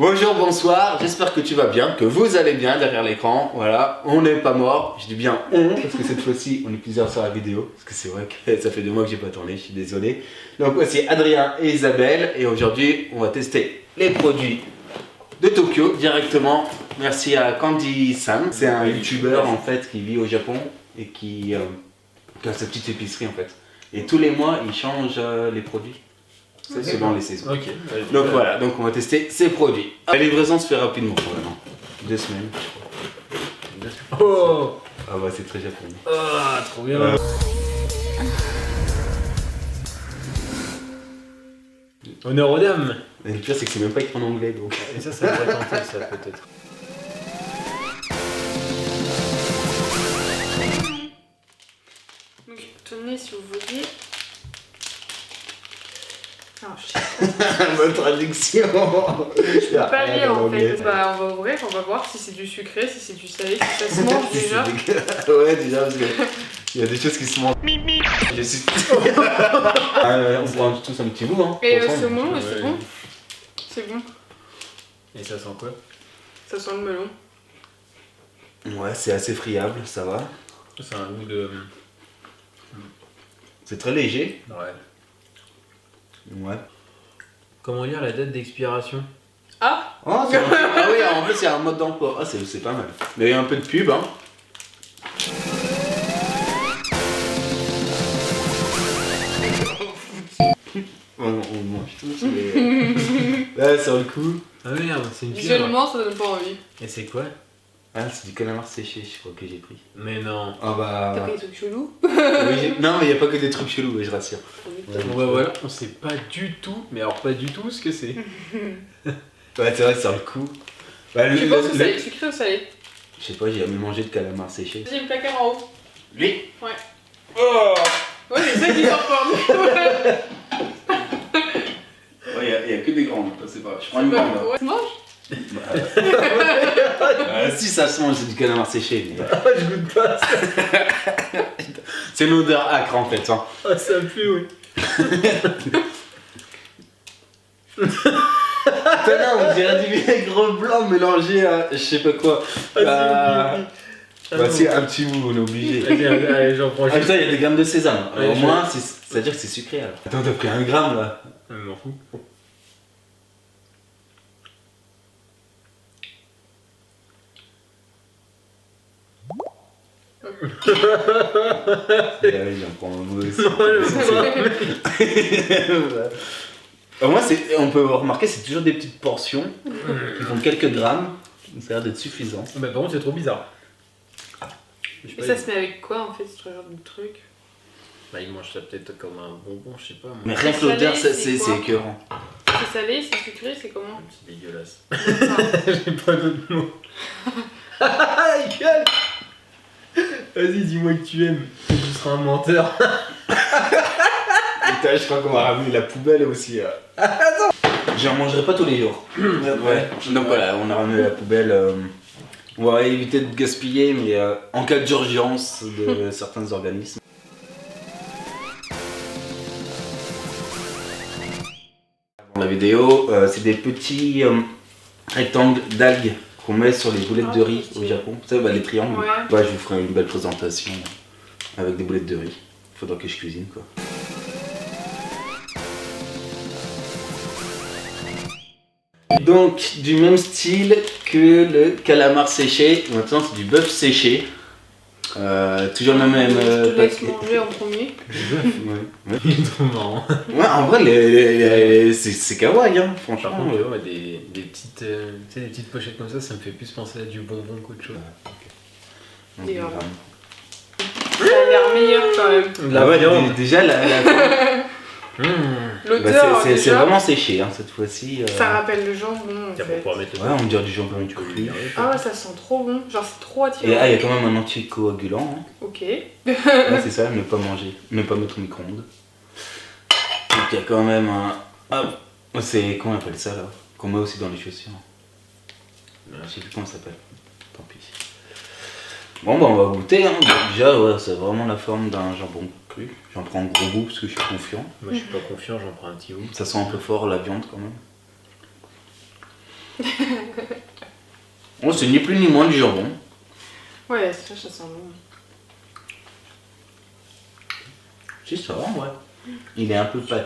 Bonjour, bonsoir, j'espère que tu vas bien, que vous allez bien derrière l'écran. Voilà, on n'est pas mort. Je dis bien on, parce que cette fois-ci, on est plusieurs sur la vidéo. Parce que c'est vrai que ça fait 2 mois que j'ai pas tourné, je suis désolé. Donc voici Adrien et Isabelle. Et aujourd'hui, on va tester les produits de Tokyo directement. Merci à Candy Sam. C'est un youtubeur en fait qui vit au Japon et qui a sa petite épicerie en fait. Et tous les mois, il change les produits. C'est selon les saisons. Ok. Donc voilà, donc on va tester ces produits. La livraison se fait rapidement probablement. 2 semaines. Oh, Ah bah c'est très japonais. ah, trop bien. Honneur aux dames. Et le pire c'est que c'est même pas écrit en anglais donc. Et ça pourrait tenter ça peut-être. Donc tenez si vous voulez. Non, je sais pas. Bonne traduction. Je peux pas lire en fait. Bah on va ouvrir, on va voir si c'est du sucré, si c'est du salé, si ça se mange déjà. Ouais déjà parce que il y a des choses qui se mangent. Je suis... on prend tous un petit bout hein. Et ensemble. ce melon, Ouais. c'est bon. C'est bon. Et ça sent quoi? Ça sent le melon. Ouais c'est assez friable, ça va. C'est un goût de... C'est très léger. Ouais. Ouais. Comment lire la date d'expiration? Ah. Oh, ah oui en fait c'est un mode d'emploi. Ah c'est pas mal. Mais il y a un peu de pub hein. On mange tous mais... Là sur le coup... Ah merde, c'est une pieuvre. Visuellement ça donne pas envie. Et c'est quoi? Ah c'est du calamar séché je crois que j'ai pris. Mais non. Ah bah... T'as pris des trucs chelous? Oui, non mais il n'y a pas que des trucs chelous, je rassure. Bon bah voilà, on sait pas du tout, mais alors pas du tout ce que c'est. Ouais c'est vrai sur le coup. Bah, Tu penses que ça est sucré ou salé? Je sais pas, j'ai jamais mangé de calamar séché. Deuxième placard en haut. Lui. Ouais. Oh Ouais c'est ça qui sort fort. Ouais il y a que des grandes, c'est pas... Je prends une grande là. Ouais, tu manges? Si ça se mange, c'est du calamar séché. Mais... Ah, je goûte pas ça. c'est une odeur âcre en fait. Hein. Ah, ça pue, oui. Putain, on dirait du vinaigre blanc mélangé à je sais pas quoi. Bah c'est un petit bout, on est obligé. Allez, j'en prends Ah putain, il y a des grammes de sésame. Ouais, Au je- moins, ça veut dire que c'est sucré alors. Attends, t'as pris 1 gramme là. Je m'en fous. Et là, il en prend un bout aussi. Au moins, on peut remarquer, c'est toujours des petites portions qui font quelques grammes. Ça a l'air d'être suffisant. Bah par contre c'est trop bizarre. Je sais Et pas, ça se met avec quoi en fait ce genre de truc? Bah il mange ça peut-être comme un bonbon, je sais pas moi. Mais rien que l'odeur, salé, c'est c'est quoi écœurant. C'est salé, c'est sucré, c'est comment? C'est dégueulasse. Ah. J'ai pas d'autres mots. Ah, gueule. Vas-y, dis-moi que tu aimes. Tu seras un menteur. Putain, je crois qu'on va ramener la poubelle aussi. J'en mangerai pas tous les jours. Ouais. Donc voilà, on a ramené la poubelle. On va éviter de gaspiller, mais en cas d'urgence de certains organismes. Pour la vidéo, c'est des petits rectangles d'algues qu'on met sur les boulettes de riz au Japon. Vous savez, les triangles. Ouais. Ouais, je vous ferai une belle présentation avec des boulettes de riz. Faudra que je cuisine quoi. Donc du même style que le calamar séché, maintenant c'est du bœuf séché. Toujours le même Je te laisse paquet. manger en premier. Ouais. Il est trop marrant. Ouais, en vrai c'est kawaii hein, Par franchement. contre, tu vois, des petites, tu sais, des petites pochettes comme ça me fait plus penser à du bonbon qu'autre chose. Des grammes. Ça a l'air meilleur quand même. Ah ouais, déjà L'odeur, c'est déjà, vraiment séché hein, cette fois-ci. ça rappelle le jambon en Tiens, fait. pour pouvoir mettre le Ouais, on dirait du jambon cuit. Ah ouais, ça sent trop bon. Genre c'est trop Et attirant. ah, il y a quand même un anticoagulant. Hein. Ok. Ouais, c'est ça, ne pas manger, ne pas mettre au micro-ondes. Donc il y a quand même un. Ah, c'est. Comment on appelle ça là? Qu'on met aussi dans les chaussures. Je sais plus comment ça s'appelle. Tant pis. Bon, bah on va goûter. Hein. Bon, déjà, ouais, c'est vraiment la forme d'un jambon cru. J'en prends un gros goût parce que je suis confiant. Moi je suis pas confiant, j'en prends un petit bout. Ça sent un peu fort la viande quand même. Oh, c'est ni plus ni moins du jambon. Ouais, ça sent bon. Si, ça va, ouais. Il est un peu Super.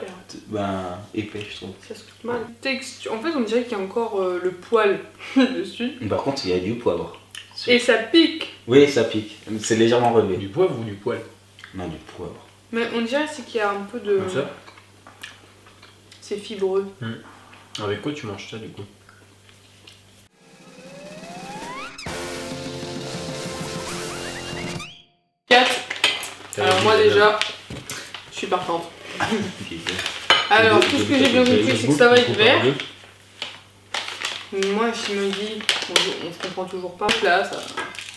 épais, je trouve. Ça se coupe mal. En fait, on dirait qu'il y a encore le poil dessus. Par contre, il y a du poivre. Et ça pique. Oui, ça pique. C'est légèrement relevé. Du poivre ou du poil? Non, du poivre. Mais on dirait c'est qu'il y a un peu de... Comme ça? C'est fibreux. Avec quoi tu manges ça du coup? Alors moi déjà, je suis partante. Alors tout ce que j'ai bien compris c'est que ça va être vert. Moi je me dis, on se comprend toujours pas. Là ça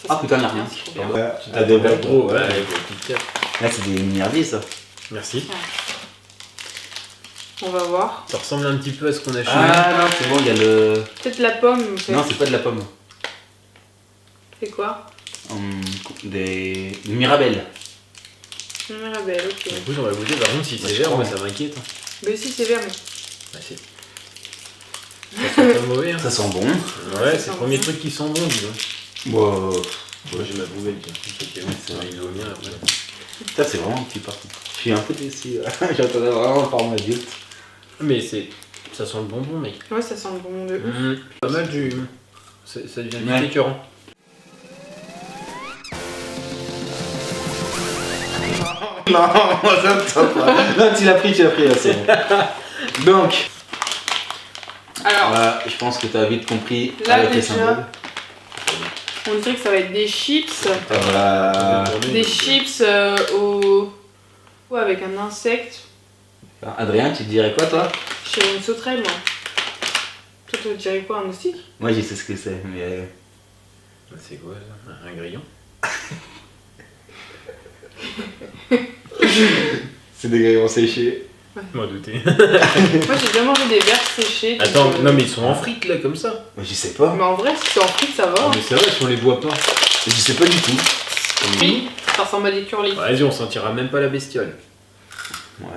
Ah putain, la bien, rien. c'est trop bien. Ouais, Tu t'as des verres gros, ouais, avec la petite carte. Là, c'est des merdiers, ça. Merci. On va voir. Ça ressemble un petit peu à ce qu'on a chez Ah non, c'est bon, il y a le. Peut-être la pomme. Non, c'est pas de la pomme. C'est quoi? Des Mirabelle. Mirabelle, ok. Du coup, j'aurais goûté. Par contre, si c'est vert, moi ça m'inquiète. Mais si c'est vert, mais... Bah, si. Ça sent pas mauvais, hein. Ça sent bon. Ouais, c'est le premier truc qui sent bon, dis donc. Bon. Moi j'ai ma poubelle, tiens. Ok, ouais, c'est vrai. il vaut bien après. Ça, c'est vraiment petit par contre. Je suis un peu déçu. J'attendais vraiment le format adulte. Mais ça sent le bonbon, mec. Ouais, ça sent le bonbon de ouf. Pas mal du. Ça devient Ouais. vite écœurant. Non, ça me tente pas. Non, tu l'as pris, c'est bon. Donc, Alors, je pense que tu as vite compris là, avec les déjà, symboles. on dirait que ça va être des chips. Voilà. Des chips avec un insecte. Adrien, tu te dirais quoi toi? Je dirais une sauterelle, moi. Toi, tu dirais quoi, un moustique? Moi, je sais ce que c'est, mais. C'est quoi ça? Un grillon? C'est des grillons séchés. Moi douté. Moi, j'ai déjà mangé des verres séchés. donc, Attends, non mais ils sont en frites là comme ça. Moi, je sais pas. Mais en vrai, si c'est en frites, ça va. Ah, mais c'est vrai si on les boit pas. Je sais pas du tout. Oui, ça ressemble à des curlis. Vas-y, on sentira même pas la bestiole. Ouais.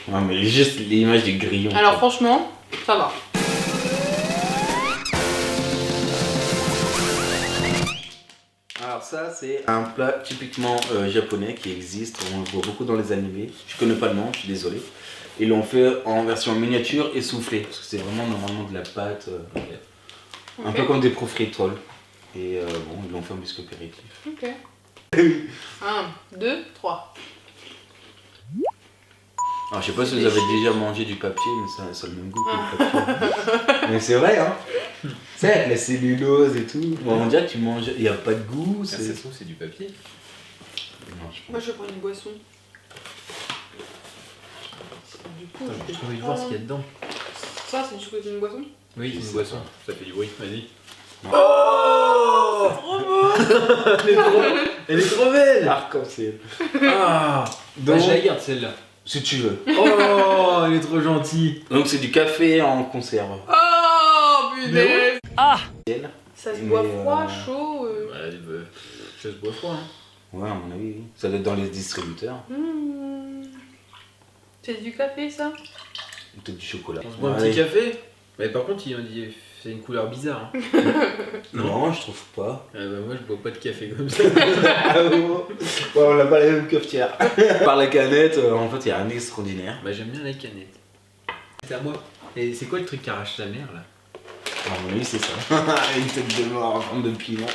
Ouais, mais juste l'image du grillon. Alors, franchement, ça va. Alors ça c'est un plat typiquement japonais qui existe, on le voit beaucoup dans les animés. Je connais pas le nom, je suis désolé. Ils l'ont fait en version miniature et soufflée, parce que c'est vraiment normalement de la pâte, un peu comme des profiteroles. Et bon, ils l'ont fait en biscuit apéritif. Ok. 1, 2, 3. Alors je sais pas si vous avez déjà mangé du papier, mais ça a le même goût que le papier. Mais c'est vrai hein. C'est avec la cellulose et tout. Bon, on dirait que tu manges, il n'y a pas de goût. Ça se trouve c'est du papier. Non, je pense. Moi, je vais prendre une boisson. Du coup, Attends, j'ai envie de voir ce qu'il y a dedans. Ça, c'est une boisson? Oui, c'est une boisson. Ça fait du bruit, vas-y. Oh Trop beau. Elle est trop belle. Arc-en-ciel. Ah. Donc, Je la garde celle-là. si tu veux. Oh, elle est trop gentille. Donc c'est du café en conserve. Oh, punaise. Ça se boit Mais, froid, chaud. Ouais, ça se boit froid. Hein. Ouais, à mon avis, oui. Ça doit être dans les distributeurs. C'est du café, ça? Ou peut-être du chocolat. On se boit un petit café. Mais par contre, il dit c'est une couleur bizarre. Hein. Non, je trouve pas. Ah bah moi, je bois pas de café comme ça. Ah bon. Ouais, on n'a pas la même cafetière. Par la canette, en fait, il n'y a rien d'extraordinaire. Bah j'aime bien la canette. C'est à moi. Et c'est quoi le truc qui arrache la mer là? Ah oui, c'est ça. Une tête de mort en forme de piment.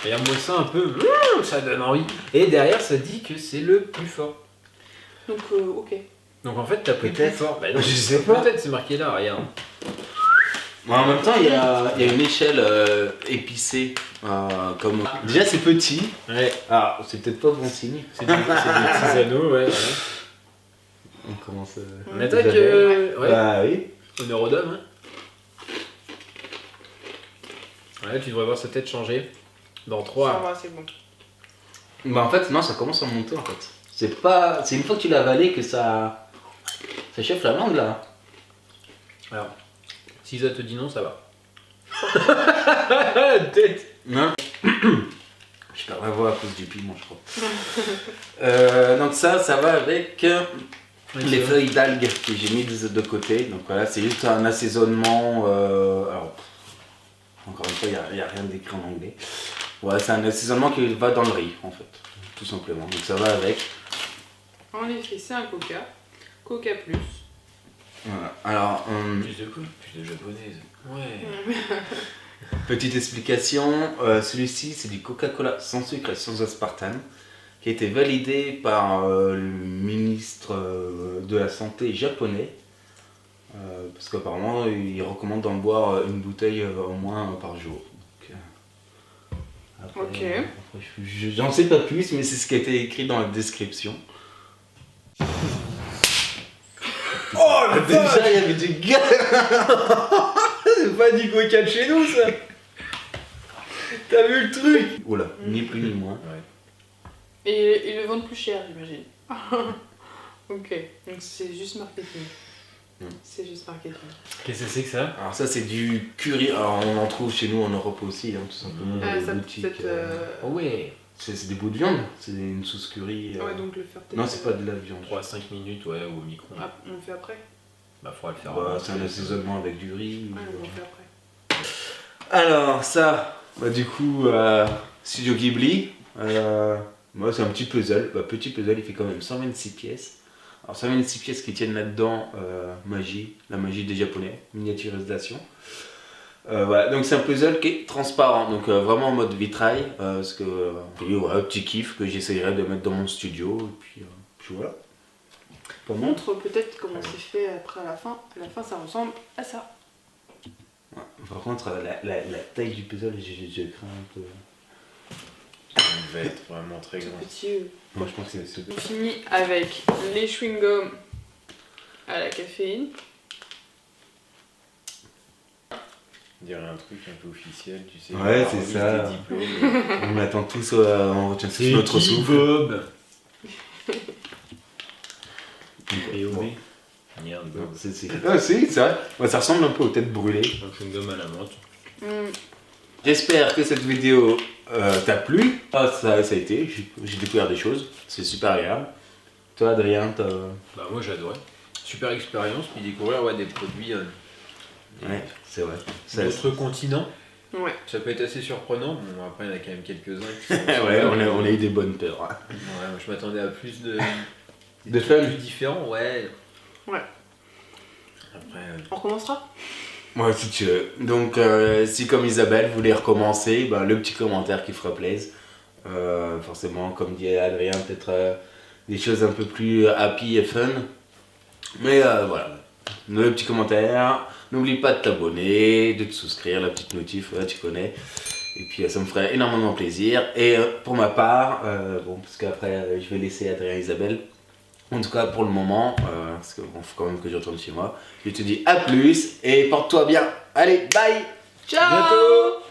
Regarde-moi ça un peu. Ça donne envie. Et derrière, ça dit que c'est le plus fort. Donc, ok. Donc en fait, t'as pris le plus Peut-être. fort. Bah non, Je sais pas. Peut-être, c'est marqué là, regarde. Mais en même temps, il y a une échelle épicée. Comme... Déjà, c'est petit. Ouais, Ah, c'est peut-être pas bon signe. c'est des petits anneaux, ouais. Voilà. On commence. On attaque. Ouais. Bah oui. Honneur aux dames. Hein. Ouais, tu devrais voir sa tête changer. Dans Ça 3. va, c'est bon. Bah en fait, non, ça commence à monter en fait. C'est pas... C'est une fois que tu l'as avalé que ça chauffe la langue là. Alors, si ça te dit non, ça va. Tête. Non. Je perds la voix à cause du piment, je crois. Donc ça va avec les feuilles d'algues que j'ai mises de côté. Donc voilà, c'est juste un assaisonnement. Alors, encore une fois, il n'y a rien d'écrit en anglais. Ouais, c'est un assaisonnement qui va dans le riz, en fait, tout simplement. Donc ça va avec. En effet, c'est un Coca. Coca plus. Voilà. Alors, Plus de quoi? Plus de japonaise. Ouais. petite explication, celui-ci c'est du Coca-Cola sans sucre et sans aspartame, qui a été validé par le ministre de la Santé japonais, parce qu'apparemment il recommande d'en boire une bouteille au moins par jour. Donc, après, j'en sais pas plus, mais c'est ce qui a été écrit dans la description. Oh le Déjà il y avait du gars. C'est pas du Coca de chez nous ça. T'as vu le truc? Oula, ni plus ni moins. Ouais. Et ils le vendent plus cher, j'imagine. Ok, donc c'est juste marketing. C'est juste marketing. Qu'est-ce que c'est que ça? Alors ça c'est du curry, alors on en trouve chez nous en Europe aussi, hein, tout simplement, dans les Ça boutiques. peut-être. Oh ouais. C'est des bouts de viande, c'est une sauce curry. Ouais, donc le faire peut-être. Non, c'est pas de la viande. 3-5 minutes, ouais, au micro. Ah, on le fait après. Bah, faudra le faire. Bah, c'est un assaisonnement avec du riz. Ouais, on le fait après. Alors ça, bah, du coup, Studio Ghibli, moi c'est un petit puzzle. Bah, petit puzzle, il fait quand même 126 pièces. Alors 126 pièces qui tiennent là-dedans, la magie des Japonais, miniaturisation. Voilà, donc c'est un puzzle qui est transparent, donc vraiment en mode vitrail, parce que et voilà, petit kiff que j'essayerai de mettre dans mon studio, et puis voilà. Pas mal. Montre peut-être comment c'est fait après à la fin. À la fin, ça ressemble à ça. Ouais, par contre, la taille du puzzle, j'ai craint un peu. Il va être vraiment très grand. Petit. Moi je pense que c'est. On finit avec les chewing-gums à la caféine. On dirait un truc un peu officiel, tu sais. Ouais, genre, c'est remise ça. des diplômes. On attend tous, on retient tous notre souffle. Bob. Et Bon. Obé. Merde, Bob. Ah si, c'est vrai. Ouais, ça ressemble un peu aux têtes brûlées. Un chewing-gum à la menthe. J'espère que cette vidéo t'a plu. Ah, ça a été, j'ai découvert des choses. C'est super agréable. Toi, Adrien, t'as. Bah, moi j'adorais. Super expérience, puis découvrir ouais, des produits Ouais, c'est vrai. d'autres continents. Ouais. Ça peut être assez surprenant. Bon, après, il y en a quand même quelques-uns qui sont. Ouais, on a eu des bonnes peurs. Hein. Ouais, moi, je m'attendais à plus de. De trucs fun. plus différents, ouais. Ouais. Après. On recommencera. Ouais, si tu veux. Donc, si comme Isabelle voulait recommencer, bah, le petit commentaire qui fera plaisir. Forcément, comme dit Adrien, peut-être des choses un peu plus happy et fun. Mais voilà, le petit commentaire. N'oublie pas de t'abonner, de te souscrire, la petite notif, ouais, tu connais. Et puis ça me ferait énormément plaisir. Et pour ma part, bon, parce qu'après je vais laisser Adrien et Isabelle. En tout cas pour le moment, parce qu'il faut quand même que je retourne chez moi. Je te dis à plus et porte-toi bien. Allez, bye. Ciao. Bientôt.